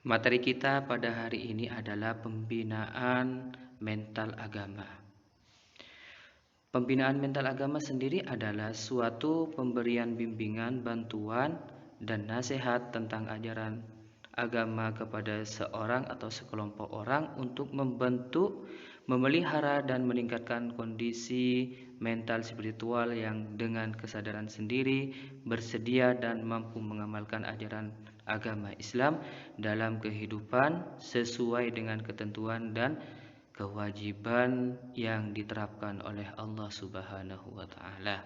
Materi kita pada hari ini adalah pembinaan mental agama. Pembinaan mental agama sendiri adalah suatu pemberian bimbingan, bantuan, dan nasihat tentang ajaran agama kepada seorang atau sekelompok orang untuk membentuk, memelihara, dan meningkatkan kondisi mental spiritual yang dengan kesadaran sendiri bersedia dan mampu mengamalkan ajaran agama Islam dalam kehidupan sesuai dengan ketentuan dan kewajiban yang diterapkan oleh Allah Subhanahu wa taala.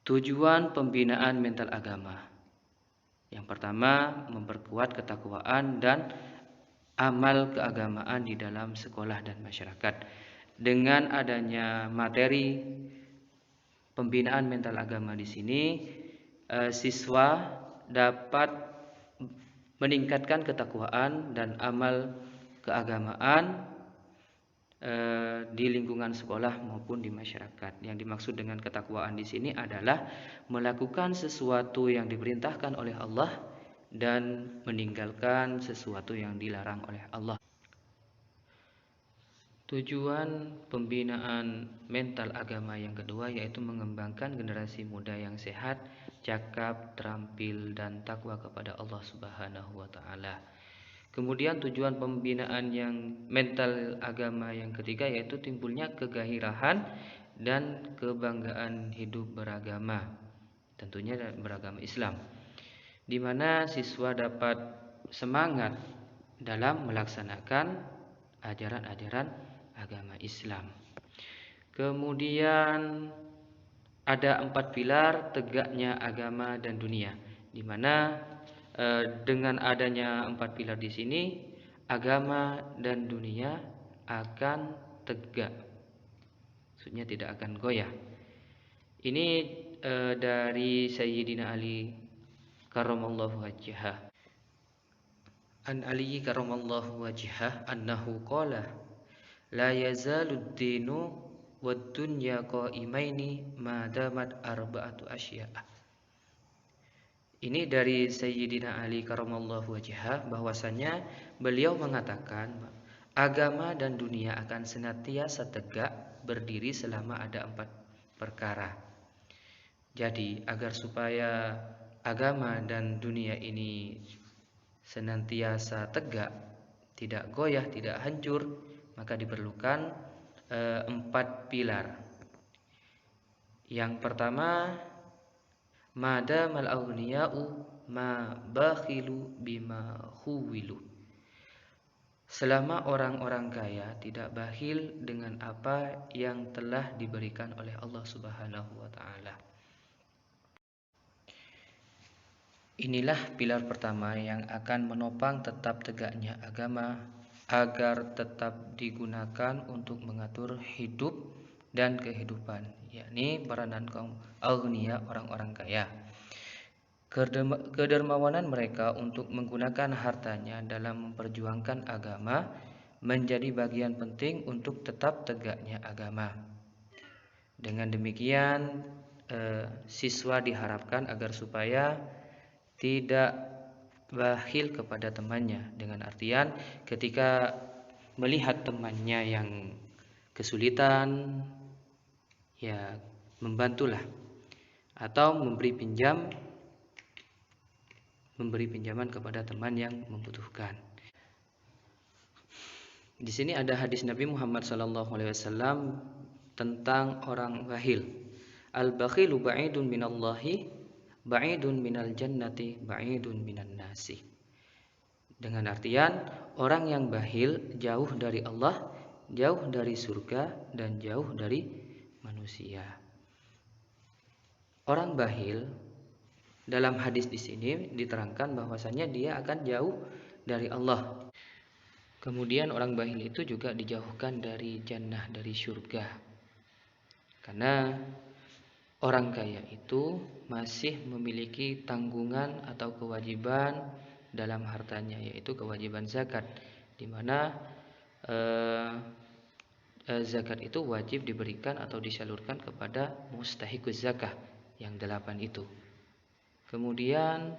Tujuan pembinaan mental agama. Yang pertama, memperkuat ketakwaan dan amal keagamaan di dalam sekolah dan masyarakat. Dengan adanya materi pembinaan mental agama di sini, siswa dapat meningkatkan ketakwaan dan amal keagamaan di lingkungan sekolah maupun di masyarakat. Yang dimaksud dengan ketakwaan di sini adalah melakukan sesuatu yang diperintahkan oleh Allah dan meninggalkan sesuatu yang dilarang oleh Allah. Tujuan pembinaan mental agama yang kedua yaitu mengembangkan generasi muda yang sehat, cakap, terampil, dan takwa kepada Allah Subhanahu wa taala. Kemudian tujuan pembinaan yang mental agama yang ketiga yaitu timbulnya kegairahan dan kebanggaan hidup beragama, tentunya beragama Islam, di mana siswa dapat semangat dalam melaksanakan ajaran-ajaran agama Islam. Kemudian ada 4 pilar tegaknya agama dan dunia, di mana dengan adanya 4 pilar di sini, agama dan dunia akan tegak, maksudnya tidak akan goyah. Ini dari Sayyidina Ali karramallahu wajhah. An Ali karramallahu wajhah annahu qala la yazalud dinu wad dunya qaimaini ma damat arba'atu asya'a. Ini dari Sayyidina Ali karramallahu wajhah, bahwasanya beliau mengatakan agama dan dunia akan senantiasa tegak berdiri selama ada 4 perkara. Jadi agar supaya agama dan dunia ini senantiasa tegak, tidak goyah, tidak hancur, maka diperlukan 4 pilar. Yang pertama, madamal aghniya'u ma bakhilu bima khuwilu. Selama orang-orang kaya tidak bakhil dengan apa yang telah diberikan oleh Allah Subhanahu wa taala. Inilah pilar pertama yang akan menopang tetap tegaknya agama agar tetap digunakan untuk mengatur hidup dan kehidupan, yakni peranan kaum aghnia, orang-orang kaya. Kedermawanan mereka untuk menggunakan hartanya dalam memperjuangkan agama menjadi bagian penting untuk tetap tegaknya agama. Dengan demikian, siswa diharapkan agar supaya tidak bakhil kepada temannya, dengan artian ketika melihat temannya yang kesulitan, ya membantulah, atau memberi pinjaman kepada teman yang membutuhkan. Di sini ada hadis Nabi Muhammad SAW tentang orang bakhil. Al-bakhilu ba'idun minallahi, ba'idun minal jannati, ba'idun minan nasi. Dengan artian orang yang bakhil jauh dari Allah, jauh dari surga, dan jauh dari manusia. Orang bakhil dalam hadis di sini diterangkan bahwasanya dia akan jauh dari Allah. Kemudian orang bakhil itu juga dijauhkan dari jannah, dari surga. Karena orang kaya itu masih memiliki tanggungan atau kewajiban dalam hartanya, yaitu kewajiban zakat, di mana zakat itu wajib diberikan atau disalurkan kepada mustahiquz zakah yang 8 itu. Kemudian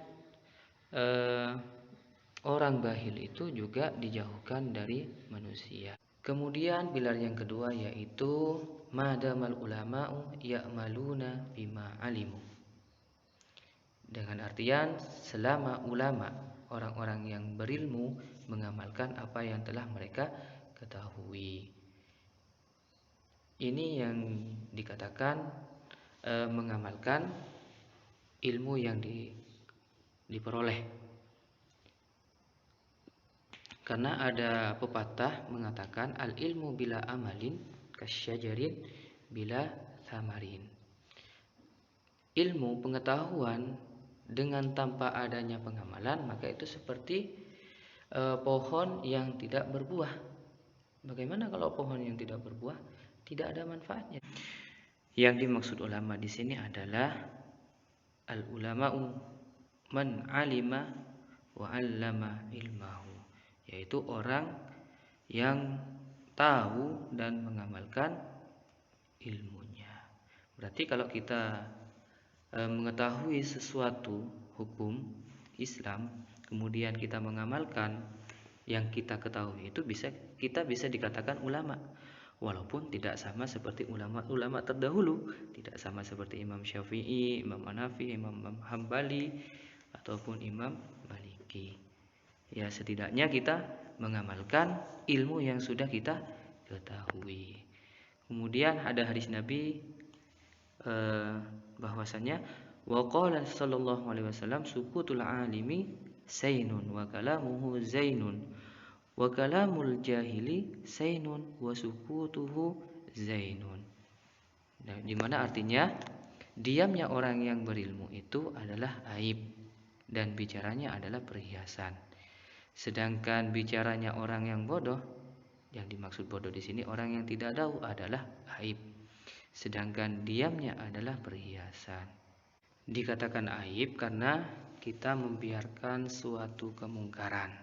orang bahil itu juga dijauhkan dari manusia. Kemudian pilar yang kedua yaitu madamal ulama'u ya'maluna bima alimu. Dengan artian selama ulama, orang-orang yang berilmu mengamalkan apa yang telah mereka ketahui. Ini yang dikatakan mengamalkan ilmu yang diperoleh. Karena ada pepatah mengatakan al ilmu bila amalin kasyajarin bila thamarin. Ilmu pengetahuan dengan tanpa adanya pengamalan maka itu seperti pohon yang tidak berbuah. Bagaimana kalau pohon yang tidak berbuah? Tidak ada manfaatnya. Yang dimaksud ulama di sini adalah al ulama'u man alima wa 'allama ilmahu, yaitu orang yang tahu dan mengamalkan ilmunya. Berarti kalau kita mengetahui sesuatu hukum Islam, kemudian kita mengamalkan yang kita ketahui itu kita bisa dikatakan ulama, walaupun tidak sama seperti ulama-ulama terdahulu, tidak sama seperti Imam Syafi'i, Imam Hanafi, Imam Hambali ataupun Imam Maliki. Ya, setidaknya kita mengamalkan ilmu yang sudah kita ketahui. Kemudian ada hadis Nabi bahwasanya waqala sallallahu alaihi wasallam sukutul alimi sainun wa kalamuhu zainun wa kalamul jahili sainun wa sukutuhu zainun. Nah, di mana artinya diamnya orang yang berilmu itu adalah aib dan bicaranya adalah perhiasan. Sedangkan bicaranya orang yang bodoh, yang dimaksud bodoh di sini orang yang tidak tahu adalah aib. Sedangkan diamnya adalah perhiasan. Dikatakan aib karena kita membiarkan suatu kemungkaran.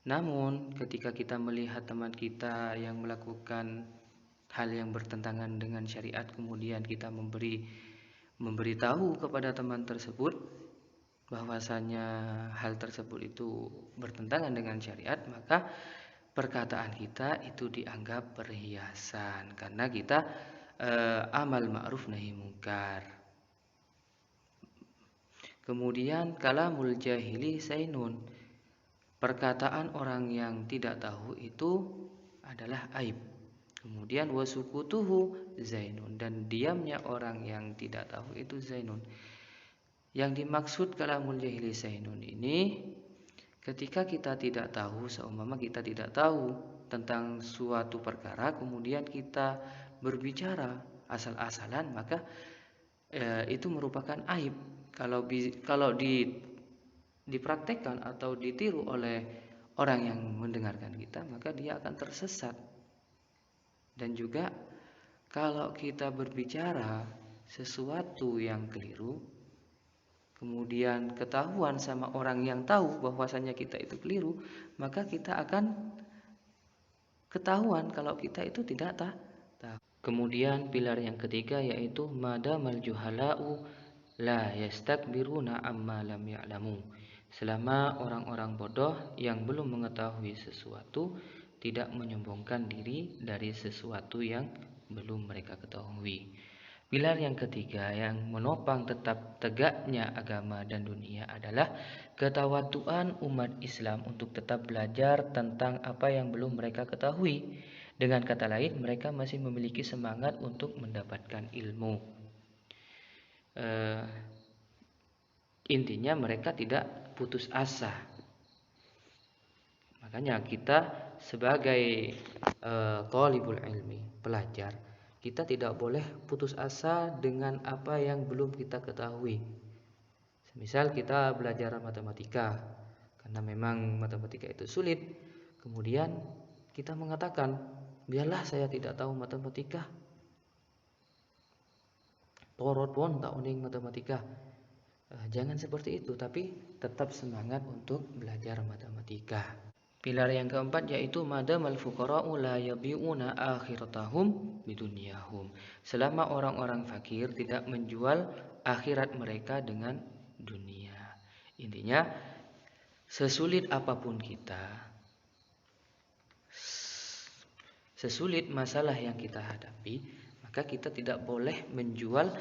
Namun ketika kita melihat teman kita yang melakukan hal yang bertentangan dengan syariat, kemudian kita memberitahu kepada teman tersebut bahwasanya hal tersebut itu bertentangan dengan syariat, maka perkataan kita itu dianggap perhiasan karena kita amal ma'ruf nahi mungkar. Kemudian kalamul jahili sainun, perkataan orang yang tidak tahu itu adalah aib. Kemudian wasukutuhu zainun, dan diamnya orang yang tidak tahu itu zainun. Yang dimaksud kalamul jahili sainun ini, ketika kita tidak tahu, seumpama kita tidak tahu tentang suatu perkara, kemudian kita berbicara asal-asalan, maka itu merupakan aib. Kalau dipraktekkan atau ditiru oleh orang yang mendengarkan kita, maka dia akan tersesat. Dan juga kalau kita berbicara sesuatu yang keliru, kemudian ketahuan sama orang yang tahu bahwasanya kita itu keliru, maka kita akan ketahuan kalau kita itu tidak tahu. Kemudian pilar yang ketiga yaitu madamal juhala'u la yastakbiruna amma lam ya'lamu. Selama orang-orang bodoh yang belum mengetahui sesuatu tidak menyombongkan diri dari sesuatu yang belum mereka ketahui. Pilar yang ketiga yang menopang tetap tegaknya agama dan dunia adalah ketawaduan umat Islam untuk tetap belajar tentang apa yang belum mereka ketahui. Dengan kata lain, mereka masih memiliki semangat untuk mendapatkan ilmu. Intinya mereka tidak putus asa. Makanya kita sebagai thalibul ilmi, pelajar, kita tidak boleh putus asa dengan apa yang belum kita ketahui. Misal kita belajar matematika, karena memang matematika itu sulit, kemudian kita mengatakan, biarlah saya tidak tahu matematika, torot pun tak uning matematika. Jangan seperti itu, tapi tetap semangat untuk belajar matematika. Pilar yang keempat yaitu madamal fuqara'u la yabi'una akhiratahum bidunyahum. Selama orang-orang fakir tidak menjual akhirat mereka dengan dunia. Intinya sesulit apapun kita, sesulit masalah yang kita hadapi, maka kita tidak boleh menjual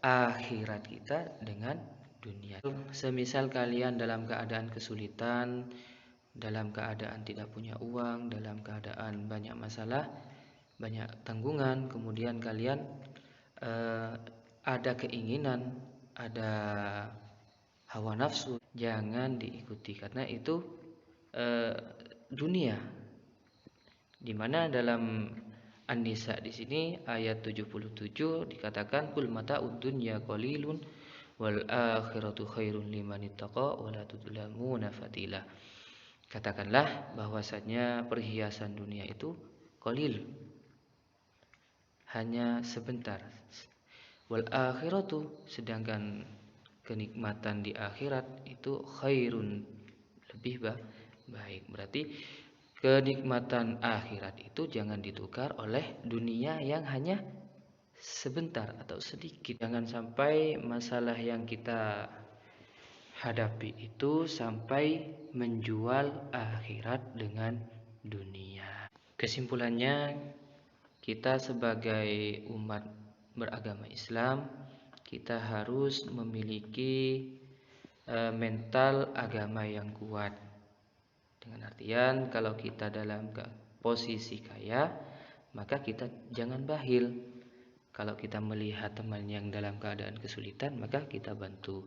akhirat kita dengan dunia. Semisal kalian dalam keadaan kesulitan, dalam keadaan tidak punya uang, dalam keadaan banyak masalah, banyak tanggungan, kemudian kalian ada keinginan, ada hawa nafsu, jangan diikuti karena itu dunia. Di mana dalam An-Nisa di sini ayat 77 dikatakan kul mata'ud dunya qalilun wal akhiratu khairun liman ittaqa wa la tudlamuna fatila. Katakanlah bahwasanya perhiasan dunia itu qalil, hanya sebentar. Wal akhiratu, sedangkan kenikmatan di akhirat itu khairun, lebih baik. Berarti kenikmatan akhirat itu jangan ditukar oleh dunia yang hanya sebentar atau sedikit. Jangan sampai masalah yang kita hadapi itu sampai menjual akhirat dengan dunia. Kesimpulannya, kita sebagai umat beragama Islam, kita harus memiliki mental agama yang kuat. Dengan artian kalau kita dalam posisi kaya, maka kita jangan bakhil. Kalau kita melihat teman yang dalam keadaan kesulitan, maka kita bantu.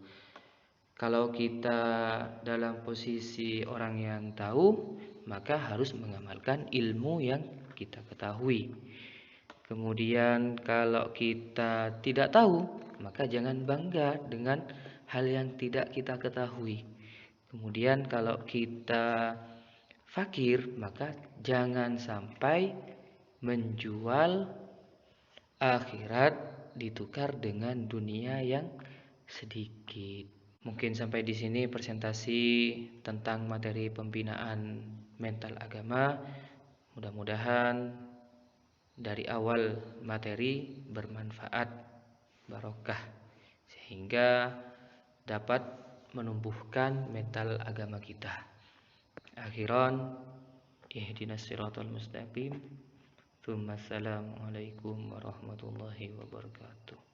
Kalau kita dalam posisi orang yang tahu, maka harus mengamalkan ilmu yang kita ketahui. Kemudian kalau kita tidak tahu, maka jangan bangga dengan hal yang tidak kita ketahui. Kemudian kalau kita fakir, maka jangan sampai menjual akhirat ditukar dengan dunia yang sedikit. Mungkin sampai di sini presentasi tentang materi pembinaan mental agama. Mudah-mudahan dari awal materi bermanfaat, barokah, sehingga dapat menumbuhkan mental agama kita. Akhiran, ihdinas siratal mustaqim. Assalamualaikum warahmatullahi wabarakatuh.